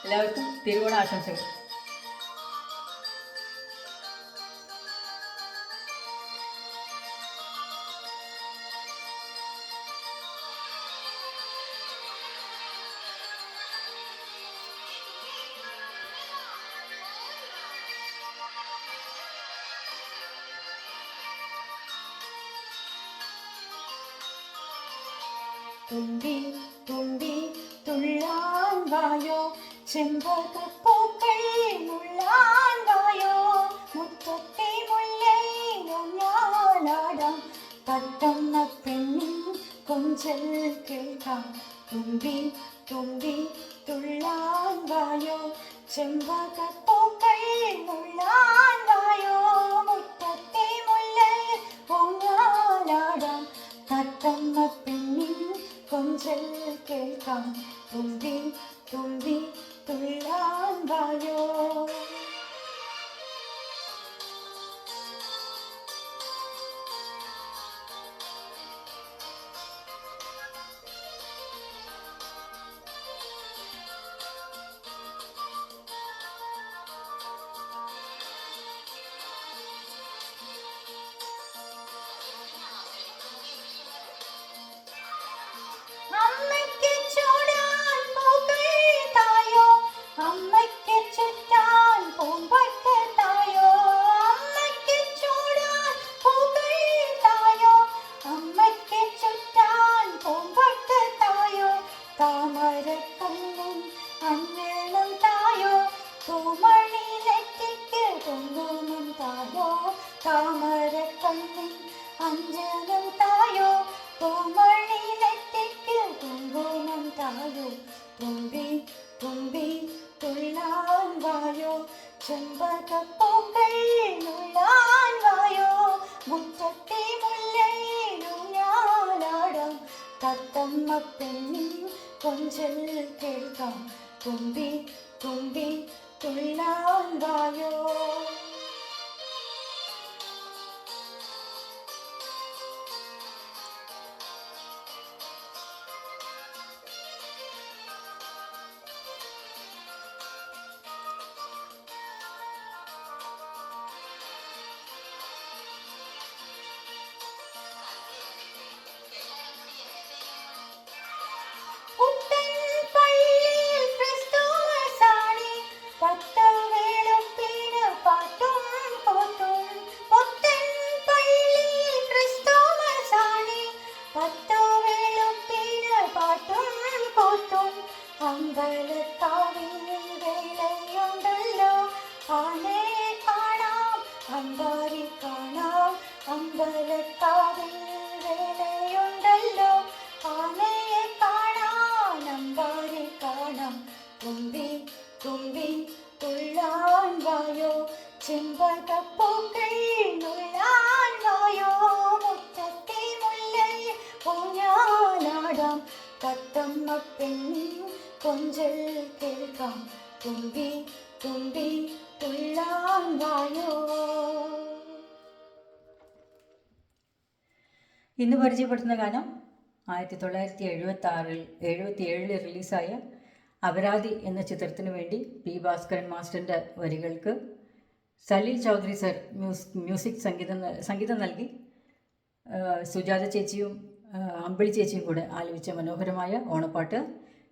എല്ലാവർക്കും തിരുവോണ ആശംസകൾ. തുമ്പി തുമ്പി തുള്ളാൻ വായോ, ചെമ്പകപ്പൂക്കൾ മുള്ളാൻ വായോ, മുറ്റത്തെ മുല്ലയിലാടാം, തത്തമ്മ പെണ്ണിൻ കൊഞ്ചൽ കേൾക്കാം. തുമ്പി തുമ്പി തുള്ളാൻ വായോ, ചെമ്പകപ്പൂക്കൾ മുള്ളാൻ വായോ, മുറ്റത്തെ മുല്ലയിൽ ഊഞ്ഞാലാടാം, തത്തമ്മ പെണ്ണിൻ കൊഞ്ചൽ കേൾക്കാം. തുമ്പി തുമ്പി തുള്ളാൻ വായോ. അമ്മയ്ക്ക് ചൂടാൻ പൂക്കൾ തായോ, അമ്മയ്ക്ക് ചുറ്റാൻ പൂമ്പട്ട് തായോ, അമ്മയ്ക്ക് ചൂടാൻ പൂക്കൾ തായോ, അമ്മയ്ക്ക് ചുറ്റാൻ പൂമ്പട്ട് തായോ, താമരക്കണ്ണൻ അഞ്ജനം തായോ, പൂമണി നെറ്റിക്ക് കുങ്കുമം തായോ, താമരക്കണ്ണൻ അഞ്ജനം തായോ, പൂമണി നെറ്റിക്ക് കുങ്കുമം തായോ. തുമ്പി തുമ്പി തുള്ളാൻ വായോ, ചെമ്പകപ്പൂക്കൾ നുള്ളാൻ വായോ, മുറ്റത്തെ മുല്ലയിലൂഞ്ഞാലാടാം, തത്തമ്മ പെണ്ണിൻ കൊഞ്ചൽ കേൾക്കാം. തുമ്പി തുമ്പി തുള്ളാൻ വായോ. പുത്തൻ പള്ളിയിൽ ക്രിസ്തുമസാണി, പത്ത് വെളുപ്പിന് പാട്ടും കൂത്തും. പുത്തൻ പള്ളിയിൽ ക്രിസ്തുമസാണി, പത്ത് വെളുപ്പിന് പാട്ടും കൂത്തും. അമ്പലക്കാവിൽ വേലയുണ്ടല്ലോ, ആനയെ കാണാം അമ്പാരി കാണാം, അമ്പലക്കാവിൽ വേലയുണ്ടല്ലോ, ആനയെ കാണാൻ അമ്പാരി കാണാം. തുമ്പി തുമ്പി തുള്ളാൻ വായോ, ചെമ്പകപ്പൂക്കൾ നുള്ളാൻ വായോ, മുറ്റത്തെ മുല്ലയിൽ ഊഞ്ഞാലാടാം, തത്തമ്മ പെണ്ണിൻ കൊഞ്ചൽ കേൾക്കാം. തുമ്പി തുമ്പി തുള്ളാൻ വായോ. ഇന്ന് പരിചയപ്പെടുത്തുന്ന ഗാനം 1977 റിലീസായ അപരാധി എന്ന ചിത്രത്തിനു വേണ്ടി പി ഭാസ്കരൻ മാസ്റ്ററിൻ്റെ വരികൾക്ക് സലീൽ ചൗധരി സർ സംഗീതം നൽകി സുജാത ചേച്ചിയും അമ്പിളി ചേച്ചിയും കൂടെ ആലപിച്ച മനോഹരമായ ഓണപ്പാട്ട്.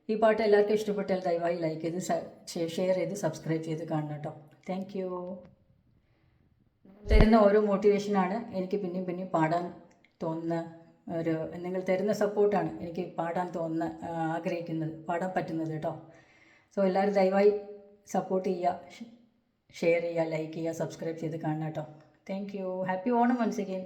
ഈ പാട്ട് എല്ലാവർക്കും ഇഷ്ടപ്പെട്ടാൽ ദയവായി ലൈക്ക് ചെയ്ത് ഷെയർ ചെയ്ത് സബ്സ്ക്രൈബ് ചെയ്ത് കാണണം കേട്ടോ. Thank U. തരുന്ന ഓരോ മോട്ടിവേഷനാണ് എനിക്ക് പിന്നെയും പാടാൻ തോന്നുന്ന നിങ്ങൾ തരുന്ന സപ്പോർട്ടാണ് എനിക്ക് പാടാൻ ആഗ്രഹിക്കുന്നത്, പാടാൻ പറ്റുന്നത് കേട്ടോ. സോ എല്ലാവരും ദയവായി സപ്പോർട്ട് ചെയ്യുക, ഷെയർ ചെയ്യുക, ലൈക്ക് ചെയ്യുക, സബ്സ്ക്രൈബ് ചെയ്ത് കാണണം കേട്ടോ. Thank you. Happy Onam once again.